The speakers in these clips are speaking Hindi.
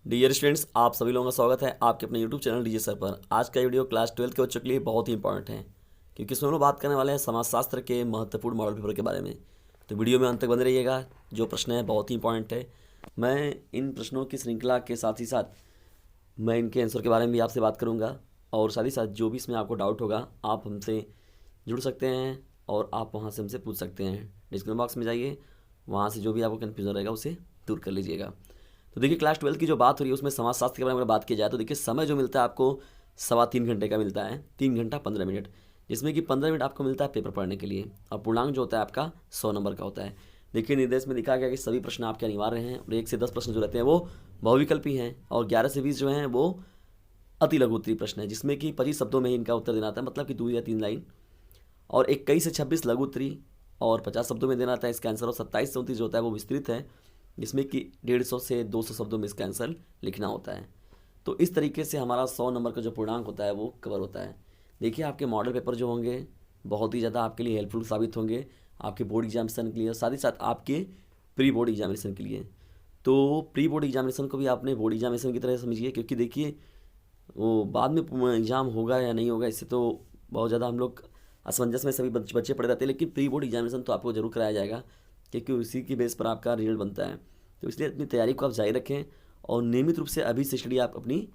डियर स्टूडेंट्स, आप सभी लोगों का स्वागत है आपके अपने यूट्यूब चैनल डीजे सर पर। आज का वीडियो क्लास 12 के बच्चों के लिए बहुत ही इंपॉर्टेंट है, क्योंकि इसमें हम लोग बात करने वाले हैं समाजशास्त्र के महत्वपूर्ण मॉडल पेपर के बारे में। तो वीडियो में अंत तक बने रहिएगा। जो प्रश्न है बहुत ही इंपॉर्टेंट है। मैं इन प्रश्नों की श्रृंखला के साथ ही साथ मैं इनके आंसर के बारे में भी आपसे बात करूँगा, और साथ ही साथ जो भी इसमें आपको डाउट होगा आप हमसे जुड़ सकते हैं और आप वहाँ से हमसे पूछ सकते हैं। डिस्क्रिप्शन बॉक्स में जाइए, वहाँ से जो भी आपको कन्फ्यूजन रहेगा उसे दूर कर लीजिएगा। तो देखिए, क्लास 12 की जो बात हो रही है उसमें समाजशास्त्र के बारे में अगर बात की जाए तो देखिए, समय जो मिलता है आपको 3.25 घंटे का मिलता है, 3 घंटा 15 मिनट, जिसमें कि 15 मिनट आपको मिलता है पेपर पढ़ने के लिए, और पूर्णांक जो होता है आपका 100 नंबर का होता है। देखिए, निर्देश में लिखा गया कि सभी प्रश्न आपके अनिवार्य हैं, और 1 से 10 प्रश्न जो रहते हैं वो बहुविकल्पी हैं, और 11 से 20 जो हैं वो अति लघु उत्तरीय प्रश्न है, जिसमें कि 25 शब्दों में ही इनका उत्तर देना आता है, मतलब कि 2 या 3 लाइन। और 21 से 26 लघु उत्तरीय और 50 शब्दों में देना आता है इसका आंसर। और 27 से 29 जो होता है वो विस्तृत है, जिसमें कि 150 से 200 शब्दों में इसका आंसर लिखना होता है। तो इस तरीके से हमारा 100 नंबर का जो पूर्णांक होता है वो कवर होता है। देखिए, आपके मॉडल पेपर जो होंगे बहुत ही ज़्यादा आपके लिए हेल्पफुल साबित होंगे, आपके बोर्ड एग्जामिनेशन के लिए, साथ ही साथ आपके प्री बोर्ड एग्जामिनेशन के लिए। तो प्री बोर्ड एग्जामिनेशन को भी आपने बोर्ड एग्जामिनेशन की तरह समझिए, क्योंकि देखिए वो बाद में एग्ज़ाम होगा या नहीं होगा इससे तो बहुत ज़्यादा हम लोग असमंजस में सभी बच्चे पड़े रहते हैं, लेकिन प्री बोर्ड एग्जामिनेशन तो आपको जरूर कराया जाएगा, क्योंकि उसी की बेस पर आपका रिजल्ट बनता है। तो इसलिए अपनी तैयारी को आप जारी रखें, और नियमित रूप से अभी से स्टडी आप अपनी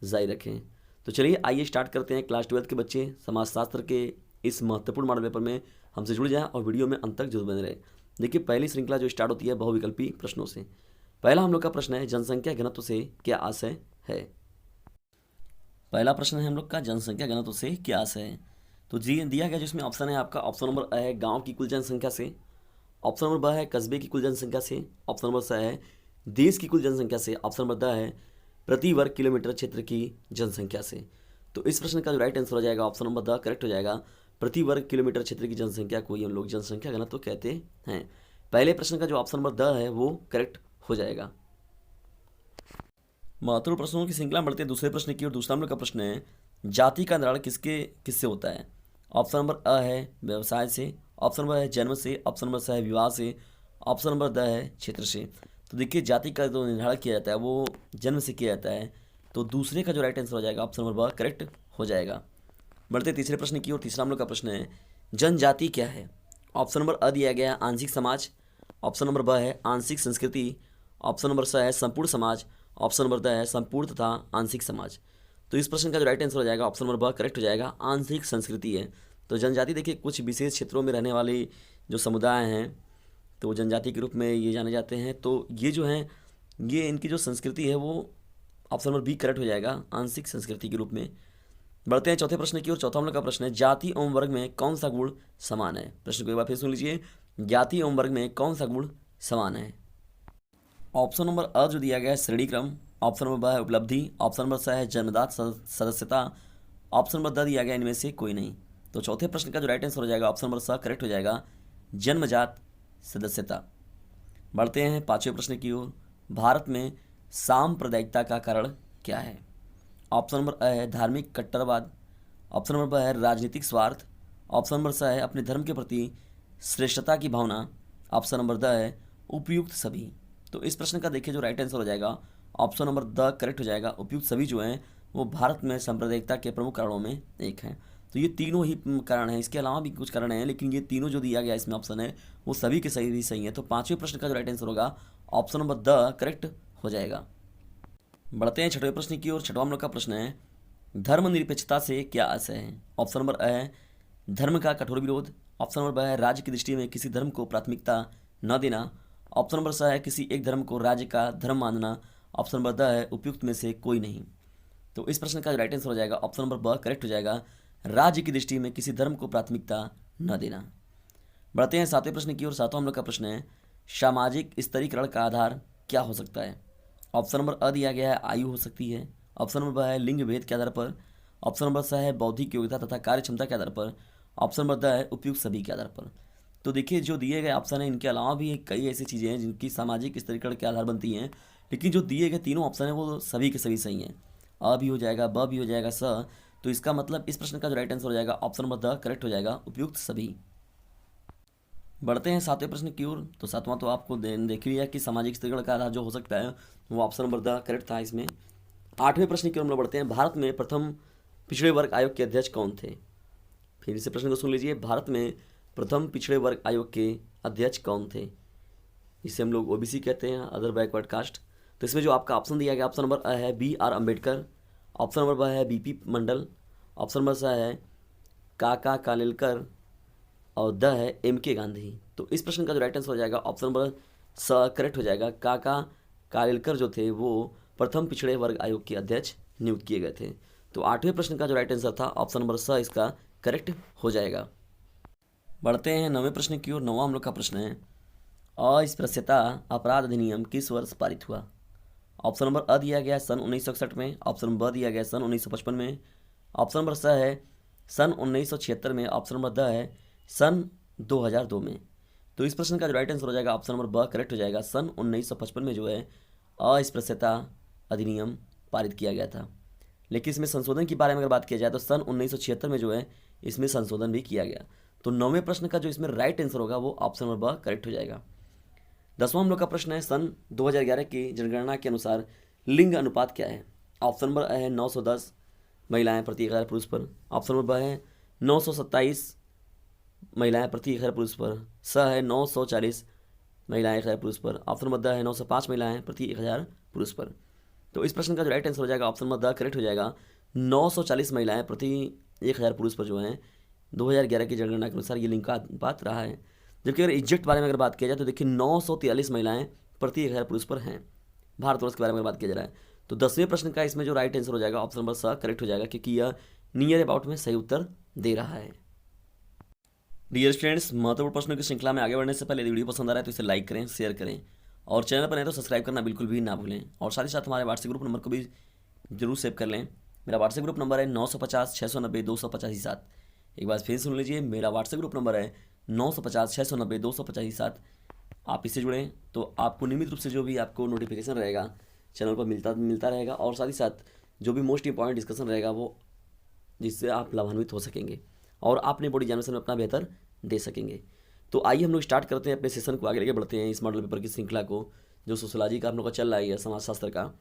जारी रखें। तो चलिए आइए स्टार्ट करते हैं। क्लास 12 के बच्चे समाजशास्त्र के इस महत्वपूर्ण मॉडल पेपर में हमसे जुड़ जाएं और वीडियो में अंत तक जरूर बने रहे। देखिए, पहली श्रृंखला जो स्टार्ट होती है बहुविकल्पी प्रश्नों से। पहला हम लोग का प्रश्न है, जनसंख्या घनत्व से क्या आशय है। पहला प्रश्न है हम लोग का, जनसंख्या घनत्व से क्या आशय है। तो जी दिया गया जिसमें ऑप्शन है आपका, ऑप्शन नंबर अ है गांव की कुल जनसंख्या से, ऑप्शन नंबर ब है कस्बे की कुल जनसंख्या से, ऑप्शन नंबर स है देश की कुल जनसंख्या से, ऑप्शन नंबर द है प्रति वर्ग किलोमीटर क्षेत्र की जनसंख्या से। तो इस प्रश्न का जो राइट आंसर हो जाएगा ऑप्शन नंबर द करेक्ट हो जाएगा। प्रति वर्ग किलोमीटर क्षेत्र की जनसंख्या को ही हम लोग जनसंख्या घनत्व कहते हैं। पहले प्रश्न का जो ऑप्शन नंबर द है वो करेक्ट हो जाएगा। महत्वपूर्ण प्रश्नों की श्रृंखला में बढ़ते हैं दूसरे प्रश्न की ओर। दूसरा हम लोग का प्रश्न है, जाति का निर्धारण किससे होता है। ऑप्शन नंबर अ है व्यवसाय से, ऑप्शन नंबर है जन्म से, ऑप्शन नंबर स है विवाह से, ऑप्शन नंबर द है क्षेत्र से। तो देखिए, जाति का जो निर्धारण किया जाता है वो जन्म से किया जाता है, तो दूसरे का जो राइट आंसर हो जाएगा ऑप्शन नंबर ब करेक्ट हो जाएगा। बढ़ते तीसरे प्रश्न की ओर। तीसरा हम लोग का प्रश्न है, जनजाति क्या है। ऑप्शन नंबर अ दिया गया है आंशिक समाज, ऑप्शन नंबर ब है आंशिक संस्कृति, ऑप्शन नंबर स है संपूर्ण समाज, ऑप्शन नंबर द है संपूर्ण तथा आंशिक समाज। तो इस प्रश्न का जो राइट आंसर हो जाएगा ऑप्शन नंबर ब करेक्ट हो जाएगा, आंशिक संस्कृति है। तो जनजाति देखिए कुछ विशेष क्षेत्रों में रहने वाले जो समुदाय हैं तो जनजाति के रूप में ये जाने जाते हैं। तो ये जो हैं ये इनकी जो संस्कृति है वो ऑप्शन नंबर बी करेक्ट हो जाएगा, आंशिक संस्कृति के रूप में। बढ़ते हैं चौथे प्रश्न की ओर। चौथा हम लोग का प्रश्न है, जाति एवं वर्ग में कौन सा गुण समान है। प्रश्न को एक बार फिर सुन लीजिए, जाति एवं वर्ग में कौन सा गुण समान है। ऑप्शन नंबर अ जो दिया गया है श्रेणी क्रम, ऑप्शन नंबर ब है उपलब्धि, ऑप्शन नंबर स है जन्मदात सदस्यता, ऑप्शन नंबर द दिया गया इनमें से कोई नहीं। तो चौथे प्रश्न का जो राइट आंसर हो जाएगा ऑप्शन नंबर स करेक्ट हो जाएगा, जन्मजात सदस्यता। बढ़ते हैं पांचवें प्रश्न की ओर। भारत में सांप्रदायिकता का कारण क्या है। ऑप्शन नंबर अ है धार्मिक कट्टरवाद, ऑप्शन नंबर ब है राजनीतिक स्वार्थ, ऑप्शन नंबर स है अपने धर्म के प्रति श्रेष्ठता की भावना, ऑप्शन नंबर द है उपयुक्त सभी। तो इस प्रश्न का देखिए जो राइट आंसर हो जाएगा ऑप्शन नंबर द करेक्ट हो जाएगा, उपयुक्त सभी जो हैं वो भारत में सांप्रदायिकता के प्रमुख कारणों में एक है। तो ये तीनों ही कारण हैं, इसके अलावा भी कुछ कारण हैं, लेकिन ये तीनों जो दिया गया इसमें ऑप्शन है वो सभी के सही भी सही है। तो पांचवें प्रश्न का जो राइट आंसर होगा ऑप्शन नंबर द करेक्ट हो जाएगा। बढ़ते हैं छठवें प्रश्न की ओर। छठवां हम लोग का प्रश्न है, धर्मनिरपेक्षता से क्या आशय है। ऑप्शन नंबर अ है धर्म का कठोर विरोध, ऑप्शन नंबर ब है राज्य की दृष्टि में किसी धर्म को प्राथमिकता न देना, ऑप्शन नंबर स है किसी एक धर्म को राज्य का धर्म मानना, ऑप्शन नंबर द है उपयुक्त में से कोई नहीं। तो इस प्रश्न का राइट आंसर हो जाएगा ऑप्शन नंबर ब करेक्ट हो जाएगा, राज्य की दृष्टि में किसी धर्म को प्राथमिकता न देना। बढ़ते हैं सातवें प्रश्न की ओर। सातवां हम लोग का प्रश्न है, सामाजिक स्तरीकरण का आधार क्या हो सकता है। ऑप्शन नंबर अ दिया गया है आयु हो सकती है, ऑप्शन नंबर ब है लिंग भेद के आधार पर, ऑप्शन नंबर स है बौद्धिक योग्यता तथा कार्य क्षमता के आधार पर, ऑप्शन नंबर द है उपयुक्त सभी के आधार पर। तो देखिए जो दिए गए ऑप्शन है इनके अलावा भी कई ऐसी चीज़ें हैं जिनकी सामाजिक स्तरीकरण के आधार बनती हैं, लेकिन जो दिए गए तीनों ऑप्शन हैं वो सभी के सभी सही हैं। अ भी हो जाएगा, ब भी हो जाएगा, स। तो इसका मतलब इस प्रश्न का जो राइट आंसर हो जाएगा ऑप्शन नंबर द करेक्ट हो जाएगा, उपयुक्त सभी। बढ़ते हैं सातवें प्रश्न की ओर। तो सातवां तो आपको देख लिया कि सामाजिक स्थिरीकरण का आधार जो हो सकता है वो ऑप्शन नंबर द करेक्ट था इसमें। आठवें प्रश्न की ओर हम लोग बढ़ते हैं। भारत में प्रथम पिछड़े वर्ग आयोग के अध्यक्ष कौन थे? फिर इसे प्रश्न को सुन लीजिए। भारत में प्रथम पिछड़े वर्ग आयोग के अध्यक्ष कौन थे? इसे हम लोग ओबीसी कहते हैं, अदर बैकवर्ड कास्ट। तो इसमें जो आपका ऑप्शन दिया गया, ऑप्शन नंबर अ है BR अम्बेडकर, ऑप्शन नंबर ब है BP मंडल, ऑप्शन नंबर स है काका कालेलकर और द है MK गांधी। तो इस प्रश्न का जो राइट आंसर हो जाएगा ऑप्शन नंबर स करेक्ट हो जाएगा। काका कालेलकर जो थे वो प्रथम पिछड़े वर्ग आयोग के अध्यक्ष नियुक्त किए गए थे। तो आठवें प्रश्न का जो राइट आंसर था ऑप्शन नंबर स इसका करेक्ट हो जाएगा। बढ़ते हैं नौवें प्रश्न की ओर। नौवां हम लोग का प्रश्न है, अस्पृश्यता अपराध अधिनियम किस वर्ष पारित हुआ? ऑप्शन नंबर अ दिया गया है सन 1961 में, ऑप्शन नंबर ब दिया गया है सन 1955 में, ऑप्शन नंबर स है सन 1976 में, ऑप्शन नंबर द है सन 2002 में। तो इस प्रश्न का जो राइट आंसर हो जाएगा ऑप्शन नंबर ब करेक्ट हो जाएगा। सन 1955 में जो है अस्पृश्यता अधिनियम पारित किया गया था। लेकिन इसमें संशोधन के बारे में अगर बात किया जाए तो सन 1976 में जो है इसमें संशोधन भी किया गया। तो नौवें प्रश्न का जो इसमें राइट आंसर होगा वो ऑप्शन नंबर ब करेक्ट हो जाएगा। दसवां हम लोग का प्रश्न है, सन 2011 की जनगणना के अनुसार लिंग अनुपात क्या है? ऑप्शन नंबर अ है 910 महिलाएं प्रति 1000 पुरुष पर, ऑप्शन नंबर ब है 927 महिलाएं प्रति 1000 पुरुष पर, स है 940 महिलाएं 1000 पुरुष पर, ऑप्शन नंबर द है 905 महिलाएं प्रति 1000 पुरुष पर। तो इस प्रश्न का जो राइट आंसर हो जाएगा ऑप्शन नंबर द करेक्ट हो जाएगा। 940 महिलाएं प्रति 1000 पुरुष पर जो हैं 2011 की जनगणना के अनुसार ये लिंग का अनुपात रहा है। जबकि अगर एग्जैक्ट बारे में अगर बात किया जाए तो देखिए 943 महिलाएं प्रति 1000 पुरुष पर हैं भारतवर्ष के बारे में बात किया जा रहा है। तो 10वें प्रश्न का इसमें जो राइट आंसर हो जाएगा ऑप्शन नंबर स करेक्ट हो जाएगा, क्योंकि यह नियर अबाउट में सही उत्तर दे रहा है। डियर स्टूडेंट्स, महत्वपूर्ण प्रश्नों की श्रृंखला में आगे बढ़ने से पहले यदि वीडियो पसंद आ रहा है तो इसे लाइक करें, शेयर करें और चैनल पर नहीं तो सब्सक्राइब करना बिल्कुल भी ना भूलें। और साथ ही साथ हमारे व्हाट्सएप ग्रुप नंबर को भी जरूर सेव कर लें। मेरा व्हाट्सएप ग्रुप नंबर है 950 690 285। एक बार फिर सुन लीजिए, मेरा व्हाट्सएप ग्रुप नंबर है 950 690 285। आप इससे जुड़ें तो आपको नियमित रूप से जो भी आपको नोटिफिकेशन रहेगा चैनल पर मिलता रहेगा, और साथ ही साथ जो भी मोस्ट इंपॉर्टेंट डिस्कशन रहेगा वो जिससे आप लाभान्वित हो सकेंगे और अपने बॉडी जनरेशन में अपना बेहतर दे सकेंगे। तो आइए हम लोग स्टार्ट करते हैं अपने सेशन को, आगे लेके बढ़ते हैं इस मॉडल पेपर की श्रृंखला को जो सोशोलॉजी का आप लोग का चल रहा है, समाजशास्त्र का।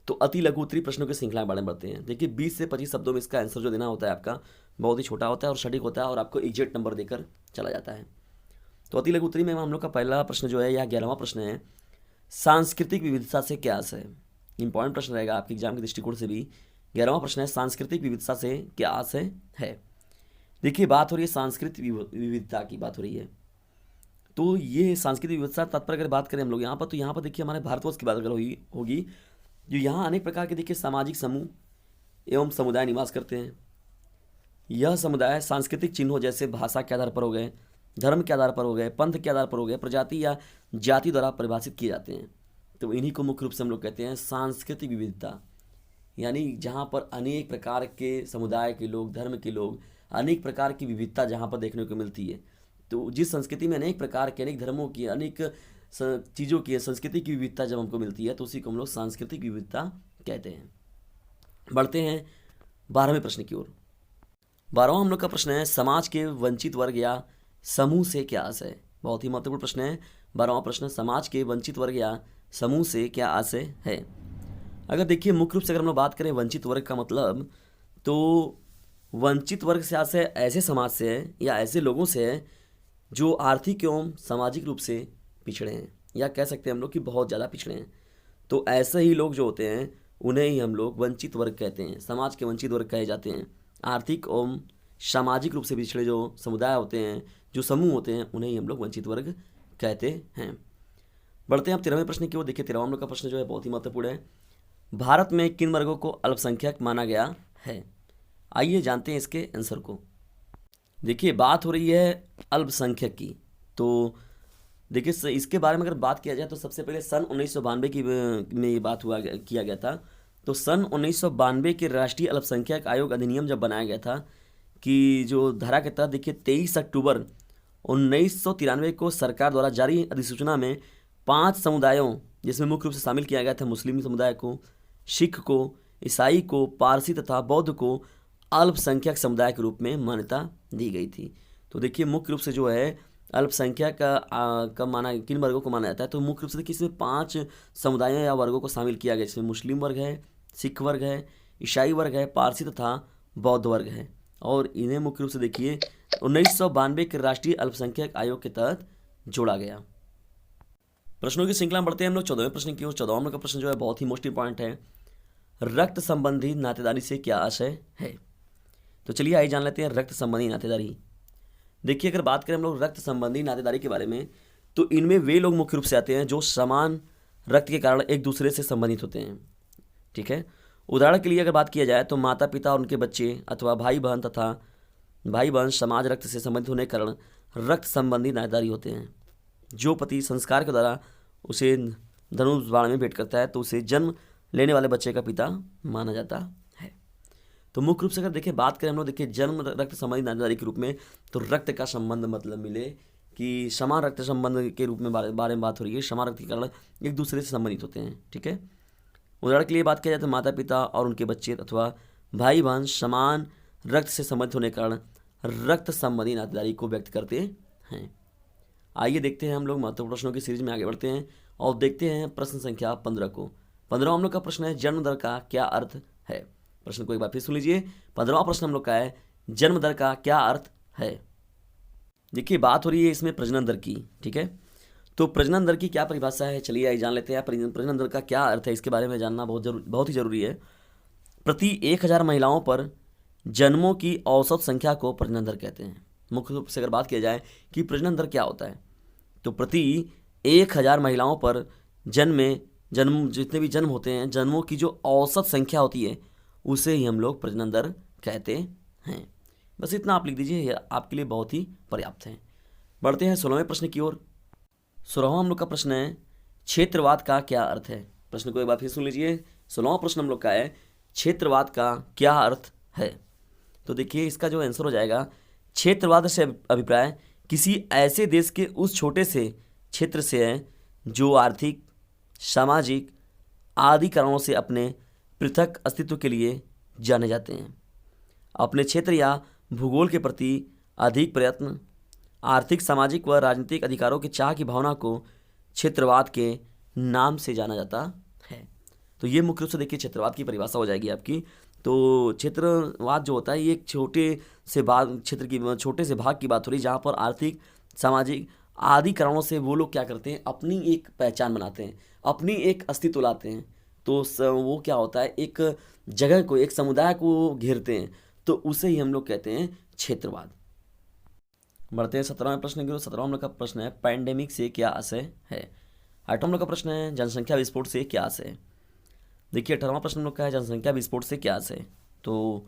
तो अति लघु उत्तरी प्रश्नों की श्रृंखला में बारे में बढ़ते हैं। देखिए 20 से 25 शब्दों में इसका आंसर जो देना होता है आपका बहुत ही छोटा होता है और सटीक होता है और आपको एग्जैक्ट नंबर देकर चला जाता है। तो अति लघु उत्तरी में हम लोग का पहला प्रश्न जो है यह 11वां प्रश्न है, सांस्कृतिक विविधता से क्या आशय है? इंपॉर्टेंट प्रश्न रहेगा आपके एग्जाम के दृष्टिकोण से भी। 11वां प्रश्न है, सांस्कृतिक विविधता से क्या आशय है? देखिए बात हो रही है सांस्कृतिक विविधता की बात हो रही है। तो ये सांस्कृतिक विविधता तात्पर्य अगर बात करें हम लोग यहाँ पर, तो यहाँ पर देखिए हमारे भारतवर्ष की बात अगर होगी जो यहाँ अनेक प्रकार के देखिए सामाजिक समूह एवं समुदाय निवास करते हैं। यह समुदाय सांस्कृतिक चिन्हों जैसे भाषा के आधार पर हो गए, धर्म के आधार पर हो गए, पंथ के आधार पर हो गए, प्रजाति या जाति द्वारा परिभाषित किए जाते हैं। तो इन्हीं को मुख्य रूप से हम लोग कहते हैं सांस्कृतिक विविधता, यानी जहाँ पर अनेक प्रकार के समुदाय के लोग, धर्म के लोग, अनेक प्रकार की विविधता जहाँ पर देखने को मिलती है। तो जिस संस्कृति में अनेक प्रकार के, अनेक धर्मों की, अनेक चीज़ों की संस्कृति की विविधता जब हमको मिलती है तो उसी को हम लोग सांस्कृतिक विविधता कहते हैं। बढ़ते हैं 12वें प्रश्न की ओर। 12वां हम लोग का प्रश्न है, समाज के वंचित वर्ग या समूह से क्या आशय है? बहुत ही महत्वपूर्ण प्रश्न है 12वां प्रश्न, समाज के वंचित वर्ग या समूह से क्या आशय है? अगर देखिए मुख्य रूप से अगर हम लोग बात करें वंचित वर्ग का मतलब, तो वंचित वर्ग से आशय ऐसे समाज से है या ऐसे लोगों से है जो आर्थिक एवं सामाजिक रूप से पिछड़े हैं, या कह सकते हैं हम लोग कि बहुत ज़्यादा पिछड़े हैं। तो ऐसे ही लोग जो होते हैं उन्हें ही हम लोग वंचित वर्ग कहते हैं, समाज के वंचित वर्ग कहे जाते हैं। आर्थिक एवं सामाजिक रूप से पिछड़े जो समुदाय होते हैं, जो समूह होते हैं, उन्हें ही हम लोग वंचित वर्ग कहते हैं। बढ़ते हैं अब 13वें प्रश्न की ओर। देखिए 13वां हम लोग का प्रश्न जो है बहुत ही महत्वपूर्ण है, भारत में किन वर्गों को अल्पसंख्यक माना गया है? आइए जानते हैं इसके आंसर को। देखिए बात हो रही है अल्पसंख्यक की, तो देखिए इसके बारे में अगर बात किया जाए तो सबसे पहले सन 1992 में ये बात किया गया था। तो सन 1992 के राष्ट्रीय अल्पसंख्यक आयोग अधिनियम जब बनाया गया था कि जो धारा के तहत देखिए 23 अक्टूबर 1993 को सरकार द्वारा जारी अधिसूचना में 5 समुदायों, जिसमें मुख्य रूप से शामिल किया गया था मुस्लिम समुदाय को, सिख को, ईसाई को, पारसी तथा बौद्ध को अल्पसंख्यक समुदाय के रूप में मान्यता दी गई थी। तो देखिए मुख्य रूप से जो है अल्पसंख्यक का माना किन वर्गों को माना जाता है? तो मुख्य रूप से देखिए इसमें 5 समुदायों या वर्गों को शामिल किया गया, जिसमें मुस्लिम वर्ग है, सिख वर्ग है, ईसाई वर्ग है, पारसी तथा बौद्ध वर्ग है। और इन्हें मुख्य रूप से देखिए 1992 के राष्ट्रीय अल्पसंख्यक आयोग के तहत जोड़ा गया। प्रश्नों की श्रृंखला में बढ़ते हैं हम लोग 14वें प्रश्न की ओर। 14वां का प्रश्न जो है बहुत ही मोस्ट इंपॉर्टेंट है। रक्त संबंधी नातेदारी से क्या आशय है? तो चलिए आइए जान लेते हैं रक्त संबंधी नातेदारी। देखिए अगर बात करें हम लोग रक्त संबंधी नातेदारी के बारे में, तो इनमें वे लोग मुख्य रूप से आते हैं जो समान रक्त के कारण एक दूसरे से संबंधित होते हैं। ठीक है, उदाहरण के लिए अगर बात किया जाए तो माता पिता और उनके बच्चे अथवा भाई बहन समाज रक्त से संबंधित होने के कारण रक्त संबंधी नातेदारी होते हैं। जो पति संस्कार के द्वारा उसे धनुष बाण में भेंट करता है तो उसे जन्म लेने वाले बच्चे का पिता माना जाता है। तो मुख्य रूप से अगर देखिए बात करें हम लोग, देखिए जन्म रक्त संबंधी नातेदारी के रूप में, तो रक्त का संबंध मतलब मिले कि समान रक्त संबंध के रूप में बारे में बात हो रही है। समान रक्त के कारण एक दूसरे से संबंधित होते हैं। ठीक है, उदाहरण के लिए बात किया जाए तो माता पिता और उनके बच्चे अथवा भाई बहन समान रक्त से संबंधित होने के कारण रक्त संबंधी नातेदारी को व्यक्त करते हैं। आइए देखते हैं हम लोग महत्वपूर्ण प्रश्नों की सीरीज में आगे बढ़ते हैं और देखते हैं प्रश्न संख्या 15 को। 15वां हम लोग का प्रश्न है जन्म दर का क्या अर्थ है? प्रश्न को एक बार फिर सुन लीजिए। 15वां प्रश्न हम लोग का है जन्म दर का क्या अर्थ है? देखिए बात हो रही है इसमें प्रजनन दर की। ठीक है, तो प्रजनन दर की क्या परिभाषा है, चलिए आइए जान लेते हैं। प्रजनन दर का क्या अर्थ है, इसके बारे में जानना बहुत ही जरूरी है। प्रति 1000 महिलाओं पर जन्मों की औसत संख्या को प्रजनन दर कहते हैं। मुख्य रूप से अगर बात किया जाए कि प्रजनन दर क्या होता है, तो प्रति 1000 महिलाओं पर जन्म जितने भी जन्म होते हैं, जन्मों की जो औसत संख्या होती है उसे ही हम लोग प्रजनन दर कहते हैं। बस इतना आप लिख दीजिए, यह आपके लिए बहुत ही पर्याप्त है। बढ़ते हैं 16वें प्रश्न की ओर। 16वां हम लोग का प्रश्न है क्षेत्रवाद का क्या अर्थ है? प्रश्न को एक बार फिर सुन लीजिए। 16वां प्रश्न हम लोग का है क्षेत्रवाद का क्या अर्थ है? तो देखिए इसका जो आंसर हो जाएगा, क्षेत्रवाद से अभिप्राय किसी ऐसे देश के उस छोटे से क्षेत्र से है जो आर्थिक, सामाजिक आदि कारणों से अपने पृथक अस्तित्व के लिए जाने जाते हैं। अपने क्षेत्र या भूगोल के प्रति अधिक प्रयत्न, आर्थिक, सामाजिक व राजनीतिक अधिकारों की चाह की भावना को क्षेत्रवाद के नाम से जाना जाता है। तो ये मुख्य रूप से देखिए क्षेत्रवाद की परिभाषा हो जाएगी आपकी। तो क्षेत्रवाद जो होता है ये एक छोटे से भाग की बात हो रही है, जहाँ पर आर्थिक, सामाजिक आदि कारणों से वो लोग क्या करते हैं, अपनी एक पहचान बनाते हैं, अपनी एक अस्तित्व लाते हैं। तो वो क्या होता है, एक जगह को, एक समुदाय को घेरते हैं, तो उसे ही हम लोग कहते हैं क्षेत्रवाद। बढ़ते हैं 17वें प्रश्न की ओर। 17वां हम लोग का प्रश्न है पैंडेमिक से क्या आशय है? 18वां हम लोग का प्रश्न है जनसंख्या विस्फोट से क्या आशय है? देखिए 18वां प्रश्न हम लोग का है जनसंख्या विस्फोट से क्या आशय है? तो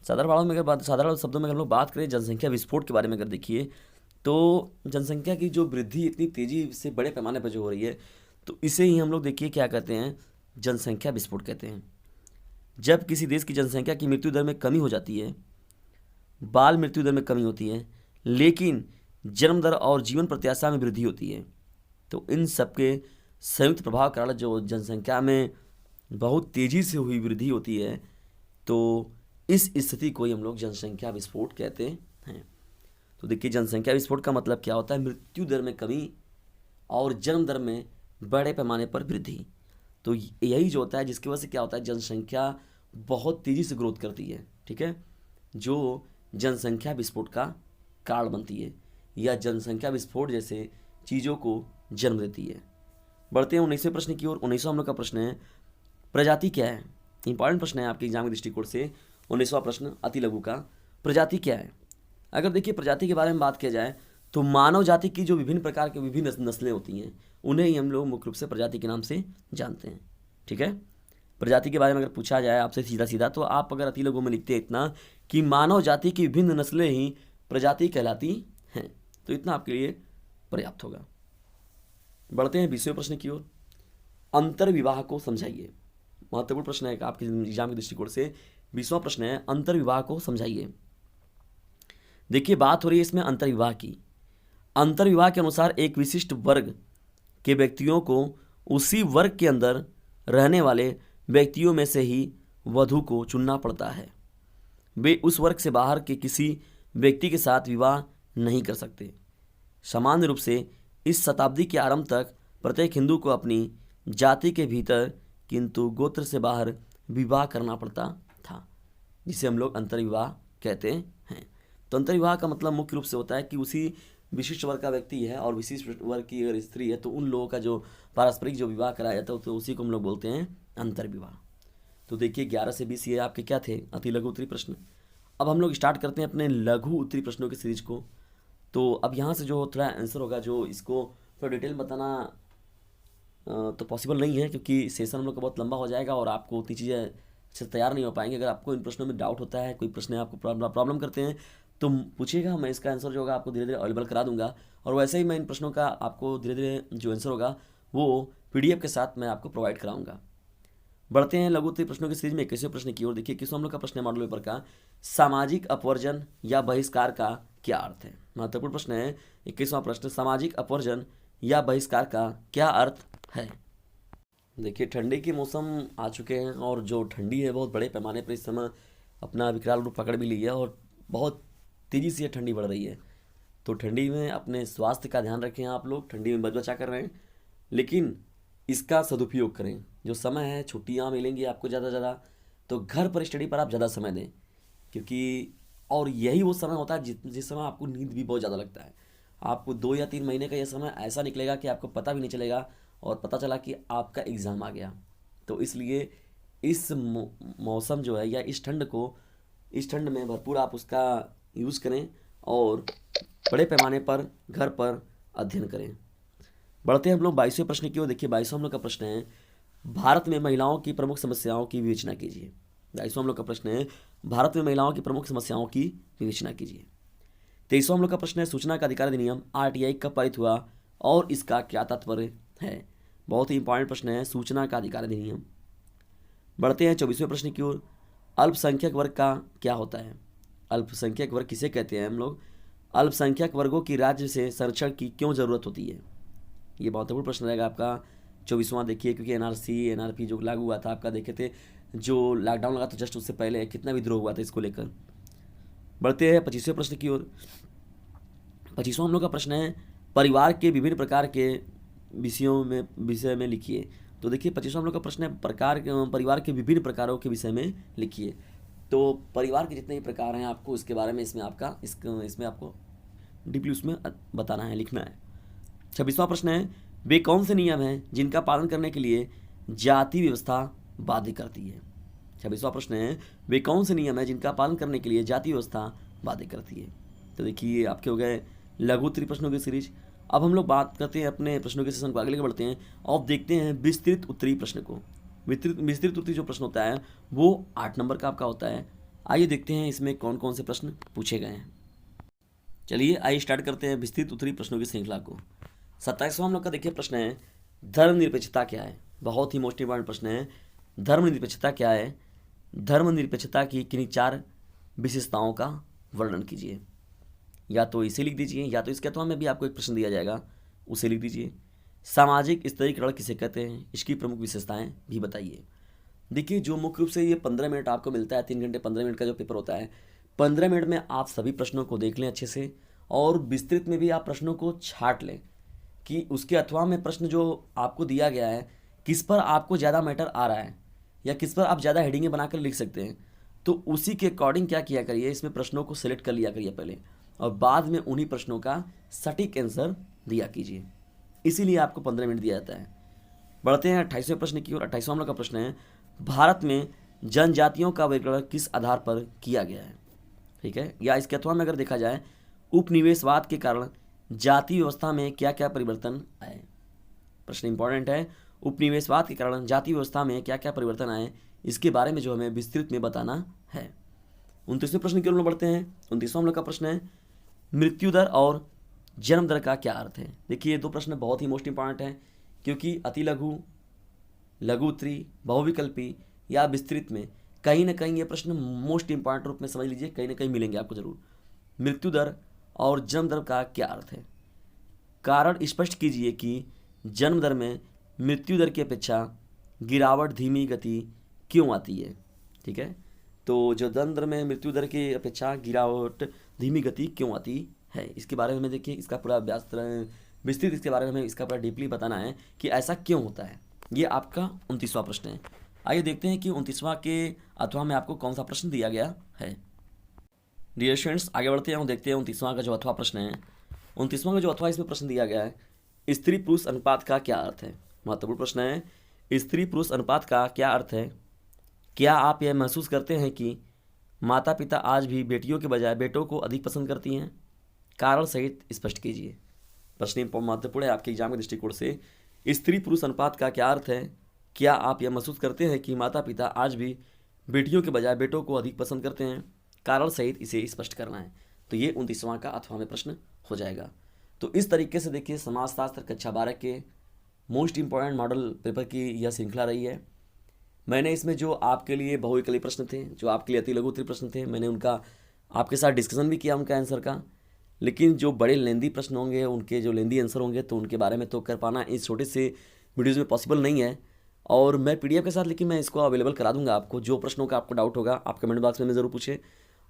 साधारण शब्दों में अगर हम लोग बात करें जनसंख्या विस्फोट के बारे में, अगर देखिए तो जनसंख्या की जो वृद्धि इतनी तेजी से बड़े पैमाने पर जो हो रही है, तो इसे ही हम लोग देखिए क्या कहते हैं, जनसंख्या विस्फोट कहते हैं। जब किसी देश की जनसंख्या की मृत्यु दर में कमी हो जाती है, बाल मृत्यु दर में कमी होती है, लेकिन जन्म दर और जीवन प्रत्याशा में वृद्धि होती है, तो इन सबके संयुक्त प्रभाव के कारण जो जनसंख्या में बहुत तेज़ी से हुई वृद्धि होती है, तो इस स्थिति को ही हम लोग जनसंख्या विस्फोट कहते हैं। तो देखिए जनसंख्या विस्फोट का मतलब क्या होता है, मृत्यु दर में कमी और जन्म दर में बड़े पैमाने पर वृद्धि। तो यही जो होता है जिसकी वजह से क्या होता है, जनसंख्या बहुत तेज़ी से ग्रोथ करती है। ठीक है, जो जनसंख्या विस्फोट का कारण बनती है या जनसंख्या विस्फोट जैसे चीज़ों को जन्म देती है। बढ़ते हैं 19वें प्रश्न की ओर। 19वां हम लोग का प्रश्न है प्रजाति क्या है? इंपॉर्टेंट प्रश्न है आपके एग्जाम के दृष्टिकोण से। 19वां प्रश्न अति लघु का, प्रजाति क्या है? अगर देखिए प्रजाति के बारे में बात किया जाए तो मानव जाति की जो विभिन्न प्रकार की विभिन्न नस्लें होती हैं, उन्हें ही हम लोग मुख्य रूप से प्रजाति के नाम से जानते हैं। ठीक है, प्रजाति के बारे में अगर पूछा जाए आपसे सीधा सीधा, तो आप अगर अति लघु में लिखते हैं इतना कि मानव जाति की विभिन्न नस्लें ही प्रजाति कहलाती हैं, तो इतना आपके लिए पर्याप्त होगा। बढ़ते हैं 20वें प्रश्न की ओर। अंतर विवाह को समझाइए। महत्वपूर्ण प्रश्न है आपके एग्जाम के दृष्टिकोण से। 20वां प्रश्न है अंतर विवाह को समझाइए। देखिए बात हो रही है इसमें अंतर विवाह की। अंतर विवाह के अनुसार एक विशिष्ट वर्ग के व्यक्तियों को उसी वर्ग के अंदर रहने वाले व्यक्तियों में से ही वधू को चुनना पड़ता है। वे उस वर्ग से बाहर के किसी व्यक्ति के साथ विवाह नहीं कर सकते। सामान्य रूप से इस शताब्दी के आरंभ तक प्रत्येक हिंदू को अपनी जाति के भीतर किंतु गोत्र से बाहर विवाह करना पड़ता था, जिसे हम लोग अंतर्विवाह कहते हैं। तो अंतर्विवाह का मतलब मुख्य रूप से होता है कि उसी विशिष्ट वर्ग का व्यक्ति है और विशिष्ट वर्ग की अगर स्त्री है तो उन लोगों का जो पारस्परिक जो विवाह कराया जाता है तो उसी को हम लोग बोलते हैं अंतर्विवाह। तो देखिए 11 से 20 ये आपके क्या थे, अति लघु उत्तरी प्रश्न। अब हम लोग स्टार्ट करते हैं अपने लघु उत्तरी प्रश्नों की सीरीज को। तो अब यहाँ से जो थोड़ा आंसर होगा, जो इसको थोड़ा डिटेल बताना तो पॉसिबल नहीं है, क्योंकि सेशन हम लोग का बहुत लंबा हो जाएगा और आपको उतनी चीज़ें से तैयार नहीं हो पाएंगे। अगर आपको इन प्रश्नों में डाउट होता है, कोई प्रश्न आपको प्रॉब्लम करते हैं तो पूछिएगा, मैं इसका आंसर जो होगा आपको धीरे धीरे अवेलेबल करा दूंगा। और वैसे ही मैं इन प्रश्नों का आपको धीरे धीरे जो आंसर होगा वो PDF के साथ मैं आपको प्रोवाइड कराऊंगा। बढ़ते हैं लघु उत्तरी प्रश्नों की सीरीज में 21वें प्रश्न की ओर। देखिए 21वां हम लोग का प्रश्न है मॉडल पेपर का, सामाजिक अपवर्जन या बहिष्कार का क्या अर्थ है। महत्वपूर्ण प्रश्न है 21वां प्रश्न, सामाजिक अपवर्जन या बहिष्कार का क्या अर्थ है। देखिए ठंडी के मौसम आ चुके हैं और जो ठंडी है बहुत बड़े पैमाने पर इस समय अपना विकराल रूप पकड़ भी ली है और बहुत तेज़ी से ठंडी बढ़ रही है। तो ठंडी में अपने स्वास्थ्य का ध्यान रखें, आप लोग ठंडी में बचा कर रहे हैं, लेकिन इसका सदुपयोग करें। जो समय है, छुट्टियाँ मिलेंगी आपको ज़्यादा ज़्यादा, तो घर पर स्टडी पर आप ज़्यादा समय दें, क्योंकि और यही वो समय होता है जिस समय आपको नींद भी बहुत ज़्यादा लगता है। आपको 2 या 3 महीने का ये समय ऐसा निकलेगा कि आपको पता भी नहीं चलेगा और पता चला कि आपका एग्ज़ाम आ गया। तो इसलिए इस मौसम जो है या इस ठंड में भरपूर आप उसका यूज़ करें और बड़े पैमाने पर घर पर अध्ययन करें। बढ़ते हैं हम लोग 22वें प्रश्न की ओर। देखिए 22वां हम लोग का प्रश्न है, भारत में महिलाओं की प्रमुख समस्याओं की विवेचना कीजिए। 22वां हम लोग का प्रश्न है, भारत में महिलाओं की प्रमुख समस्याओं की विवेचना कीजिए। 23वां हम लोग का प्रश्न है, सूचना का अधिकार अधिनियम RTI कब पारित हुआ और इसका क्या तात्पर्य है। बहुत ही इंपॉर्टेंट प्रश्न है, सूचना का अधिकार अधिनियम। बढ़ते हैं 24वें प्रश्न की ओर, अल्पसंख्यक वर्ग का क्या होता है। अल्पसंख्यक वर्ग किसे कहते हैं हम लोग, अल्पसंख्यक वर्गों की राज्य से संरक्षण की क्यों ज़रूरत होती है। ये महत्वपूर्ण प्रश्न रहेगा आपका 24वां। देखिए क्योंकि NRP जो लागू हुआ था आपका, देखे थे जो लॉकडाउन लगा तो जस्ट उससे पहले कितना विद्रोह हुआ था इसको लेकर। बढ़ते हैं 25वें प्रश्न की ओर। 25वां हम लोग का प्रश्न है, परिवार के विभिन्न प्रकार के विषय में लिखिए। तो देखिए 25वां हम लोग का प्रश्न है, परिवार के विभिन्न प्रकारों के विषय में लिखिए। तो परिवार के जितने भी प्रकार हैं आपको इसके बारे में इसमें आपको डीपली उसमें बताना है, लिखना है। 26वां प्रश्न है, वे कौन से नियम हैं जिनका पालन करने के लिए जाति व्यवस्था बाध्य करती है। 26वां प्रश्न है, वे कौन से नियम हैं जिनका पालन करने के लिए जाति व्यवस्था बाध्य करती है। तो देखिए आपके हो गए लघु उत्तरी प्रश्नों की सीरीज। अब हम लोग बात करते हैं अपने प्रश्नों के सेशन को आगे लेकर बढ़ते हैं और देखते हैं विस्तृत उत्तरी प्रश्न को। विस्तृत उत्तरी जो प्रश्न होता है वो 8 नंबर का आपका होता है। आइए देखते हैं इसमें कौन कौन से प्रश्न पूछे गए हैं। चलिए आइए स्टार्ट करते हैं विस्तृत उत्तरी प्रश्नों की श्रृंखला को। 27वां हम लोग का देखिए प्रश्न है, धर्मनिरपेक्षता क्या है। बहुत ही मोस्ट इंपॉर्टेंट प्रश्न है, धर्मनिरपेक्षता क्या है। धर्मनिरपेक्षता की किन्हीं 4 विशेषताओं का वर्णन कीजिए। या तो इसे लिख दीजिए या तो इसके अथवा में भी आपको एक प्रश्न दिया जाएगा, उसे लिख दीजिए। सामाजिक स्तरीकरण किसे कहते हैं, इसकी प्रमुख विशेषताएं भी बताइए। देखिए जो मुख्य रूप से ये 15 मिनट आपको मिलता है, 3 घंटे 15 मिनट का जो पेपर होता है, 15 मिनट में आप सभी प्रश्नों को देख लें अच्छे से और विस्तृत में भी आप प्रश्नों को छाट लें कि उसके अथवा में प्रश्न जो आपको दिया गया है किस पर आपको ज़्यादा मैटर आ रहा है या किस पर आप ज़्यादा हेडिंगें बनाकर लिख सकते हैं। तो उसी के अकॉर्डिंग क्या किया करिए, इसमें प्रश्नों को सिलेक्ट कर लिया करिए पहले और बाद में उन्हीं प्रश्नों का सटीक आंसर दिया कीजिए। इसीलिए आपको 15 मिनट दिया जाता है। बढ़ते हैं 28वें प्रश्न की ओर। 28वां नंबर का प्रश्न है, भारत में जनजातियों का वर्गीकरण किस आधार पर किया गया है। ठीक है, या इसके अथवा में अगर देखा जाए, उपनिवेशवाद के कारण जाति व्यवस्था में क्या क्या परिवर्तन आए। प्रश्न इंपॉर्टेंट है, उपनिवेशवाद के कारण जाति व्यवस्था में क्या क्या परिवर्तन आए, इसके बारे में जो हमें विस्तृत में बताना है। 29वें प्रश्न की ओर बढ़ते हैं। 29वां हम लोग का प्रश्न है, मृत्यु दर और जन्म दर का क्या अर्थ है। देखिए ये 2 प्रश्न बहुत ही मोस्ट इंपॉर्टेंट हैं, क्योंकि अति लघु, लघु उत्तरी, बहुविकल्पी या विस्तृत में कहीं ना कहीं ये प्रश्न मोस्ट इंपॉर्टेंट रूप में समझ लीजिए, कहीं ना कहीं मिलेंगे आपको जरूर। मृत्यु दर और जन्म दर का क्या अर्थ है। कारण स्पष्ट कीजिए कि जन्म दर में मृत्यु दर की अपेक्षा गिरावट धीमी गति क्यों आती है। ठीक है, तो जो जन्म दर में मृत्यु दर की अपेक्षा गिरावट धीमी गति क्यों आती है। इसके बारे में हमें देखिए इसका पूरा विस्तृत इसके बारे में हमें इसका पूरा डीपली बताना है कि ऐसा क्यों होता है। ये आपका 29वां प्रश्न है। आइए देखते हैं कि 29वां के अथवा में आपको कौन सा प्रश्न दिया गया है। डियर स्टूडेंट्स, आगे बढ़ते हैं और देखते हैं 29वां का जो अथवा प्रश्न है। 29वां का जो अथवा इसमें प्रश्न दिया गया है, स्त्री पुरुष अनुपात का क्या अर्थ है। महत्वपूर्ण प्रश्न है, स्त्री पुरुष अनुपात का क्या अर्थ है। क्या आप यह महसूस करते हैं कि माता पिता आज भी बेटियों के बजाय बेटों को अधिक पसंद करती हैं। कारण सहित स्पष्ट कीजिए। प्रश्न महत्वपूर्ण है आपके एग्जाम के दृष्टिकोण से। स्त्री पुरुष अनुपात का क्या अर्थ है। क्या आप यह महसूस करते हैं कि माता पिता आज भी बेटियों के बजाय बेटों को अधिक पसंद करते हैं। कारण सहित इसे स्पष्ट करना है। तो ये 29वां का अथवा में प्रश्न हो जाएगा। तो इस तरीके से देखिए समाजशास्त्र कक्षा 12 के मोस्ट इंपॉर्टेंट मॉडल पेपर की यह श्रृंखला रही है। मैंने इसमें जो आपके लिए बहुविकल्पी प्रश्न थे, जो आपके लिए अति लघु उत्तरीय प्रश्न थे, मैंने उनका आपके साथ डिस्कशन भी किया उनका आंसर का। लेकिन जो बड़े लेंदी प्रश्न होंगे, उनके जो लेंदी आंसर होंगे, तो उनके बारे में तो कर पाना इस छोटे से वीडियोज़ में पॉसिबल नहीं है। और मैं PDF के साथ, लेकिन मैं इसको अवेलेबल करा दूंगा आपको। जो प्रश्नों का आपको डाउट होगा आप कमेंट बॉक्स में ज़रूर पूछें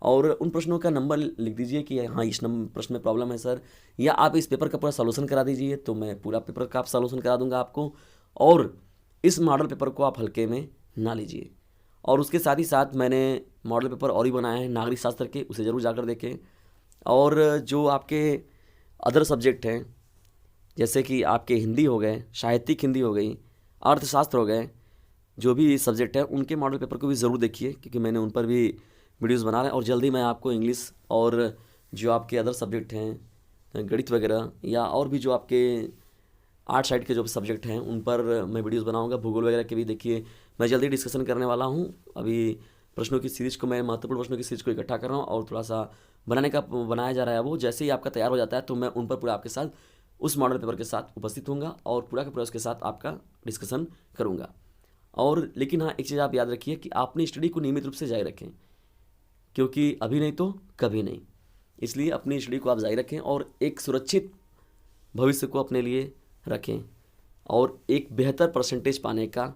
और उन प्रश्नों का नंबर लिख दीजिए कि हाँ इस नंबर प्रश्न में प्रॉब्लम है सर, या आप इस पेपर का पूरा सॉल्यूशन करा दीजिए, तो मैं पूरा पेपर का आप सॉल्यूशन करा दूंगा आपको। और इस मॉडल पेपर को आप हल्के में ना लीजिए। और उसके साथ ही साथ मैंने मॉडल पेपर और भी बनाए हैं नागरिक शास्त्र के, उसे ज़रूर जाकर देखें। और जो आपके अदर सब्जेक्ट हैं, जैसे कि आपके हिंदी हो गए, साहित्यिक हिंदी हो गई, अर्थशास्त्र हो गए, जो भी सब्जेक्ट है उनके मॉडल पेपर को भी ज़रूर देखिए, क्योंकि मैंने उन पर भी वीडियोज़ बना रहे हैं। और जल्दी मैं आपको इंग्लिश और जो आपके अदर सब्जेक्ट हैं, गणित वगैरह, या और भी जो आपके आर्ट साइड के जो सब्जेक्ट हैं उन पर मैं वीडियोज़ बनाऊंगा। भूगोल वगैरह के भी देखिए मैं जल्दी डिस्कशन करने वाला हूं। अभी प्रश्नों की सीरीज़ को, मैं महत्वपूर्ण प्रश्नों की सीरीज़ को इकट्ठा कर रहा हूं और थोड़ा सा बनाया जा रहा है। वो जैसे ही आपका तैयार हो जाता है तो मैं उन पर पूरा आपके साथ उस मॉडल पेपर के साथ उपस्थित होऊंगा और पूरा का पूरा उसके साथ आपका डिस्कशन करूँगा। और लेकिन हाँ, एक चीज़ आप याद रखिए कि आपने स्टडी को नियमित रूप से जारी रखें, क्योंकि अभी नहीं तो कभी नहीं। इसलिए अपनी स्टडी को आप जारी रखें और एक सुरक्षित भविष्य को अपने लिए रखें और एक बेहतर परसेंटेज पाने का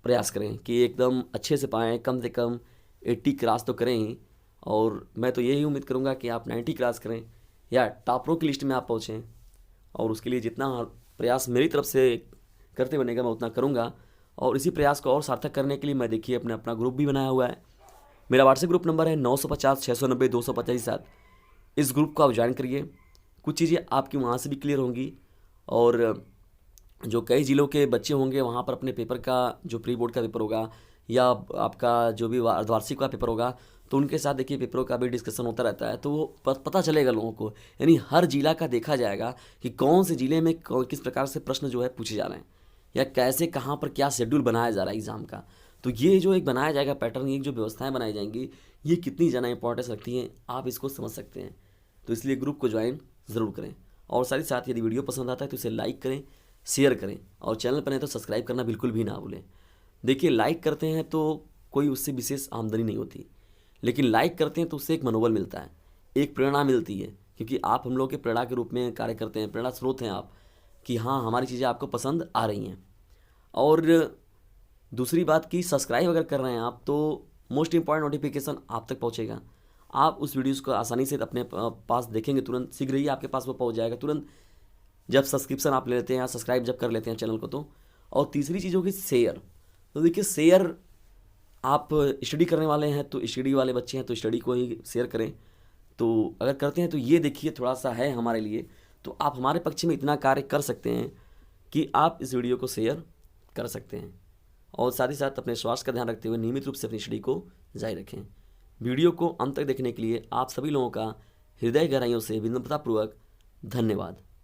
प्रयास करें कि एकदम अच्छे से पाएँ, कम से कम 80 क्रॉस तो करें ही। और मैं तो यही उम्मीद करूँगा कि आप 90 क्रॉस करें या टॉपरों की लिस्ट में आप पहुँचें। और उसके लिए जितना प्रयास मेरी तरफ से करते बनेगा मैं उतना करूँगा। और इसी प्रयास को और सार्थक करने के लिए मैं देखिए अपना ग्रुप भी बनाया हुआ है। मेरा व्हाट्सएप ग्रुप नंबर है 950 690 285। इस ग्रुप को आप ज्वाइन करिए। कुछ चीज़ें आपकी वहाँ से भी क्लियर होंगी। और जो कई ज़िलों के बच्चे होंगे वहाँ पर अपने पेपर का जो प्री बोर्ड का पेपर होगा या आपका जो भी अर्धवार्षिक का पेपर होगा, तो उनके साथ देखिए पेपरों का भी डिस्कशन होता रहता है। तो वो पता चलेगा लोगों को, यानी हर जिला का देखा जाएगा कि कौन से ज़िले में किस प्रकार से प्रश्न जो है पूछे जा रहे हैं या कैसे कहाँ पर क्या शेड्यूल बनाया जा रहा है एग्ज़ाम का। तो ये जो एक बनाया जाएगा पैटर्न, ये जो व्यवस्थाएं बनाई जाएंगी, ये कितनी ज़्यादा इंपॉर्टेंस रखती हैं आप इसको समझ सकते हैं। तो इसलिए ग्रुप को ज्वाइन ज़रूर करें। और साथ ही साथ यदि वीडियो पसंद आता है तो इसे लाइक करें, शेयर करें और चैनल पर नहीं तो सब्सक्राइब करना बिल्कुल भी ना भूलें। देखिए लाइक करते हैं तो कोई उससे विशेष आमदनी नहीं होती, लेकिन लाइक करते हैं तो उससे एक मनोबल मिलता है, एक प्रेरणा मिलती है, क्योंकि आप हम लोग के प्रेरणा के रूप में कार्य करते हैं, प्रेरणा स्रोत हैं आप, कि हाँ हमारी चीज़ें आपको पसंद आ रही हैं। और दूसरी बात कि सब्सक्राइब अगर कर रहे हैं आप तो मोस्ट इंपॉर्टेंट नोटिफिकेशन आप तक पहुंचेगा। आप उस वीडियोज़ को आसानी से अपने पास देखेंगे, तुरंत शीघ्र ही आपके पास वो पहुंच जाएगा तुरंत जब सब्सक्रिप्शन आप ले लेते हैं या सब्सक्राइब जब कर लेते हैं चैनल को। तो और तीसरी चीज़ होगी शेयर। तो देखिए शेयर, आप स्टडी करने वाले हैं तो स्टडी वाले बच्चे हैं तो स्टडी को ही शेयर करें। तो अगर करते हैं तो ये देखिए थोड़ा सा है हमारे लिए, तो आप हमारे पक्ष में इतना कार्य कर सकते हैं कि आप इस वीडियो को शेयर कर सकते हैं। और साथ ही साथ अपने स्वास्थ्य का ध्यान रखते हुए नियमित रूप से अपनी स्टडी को जारी रखें। वीडियो को अंत तक देखने के लिए आप सभी लोगों का हृदय गहराइयों से विनम्रतापूर्वक धन्यवाद।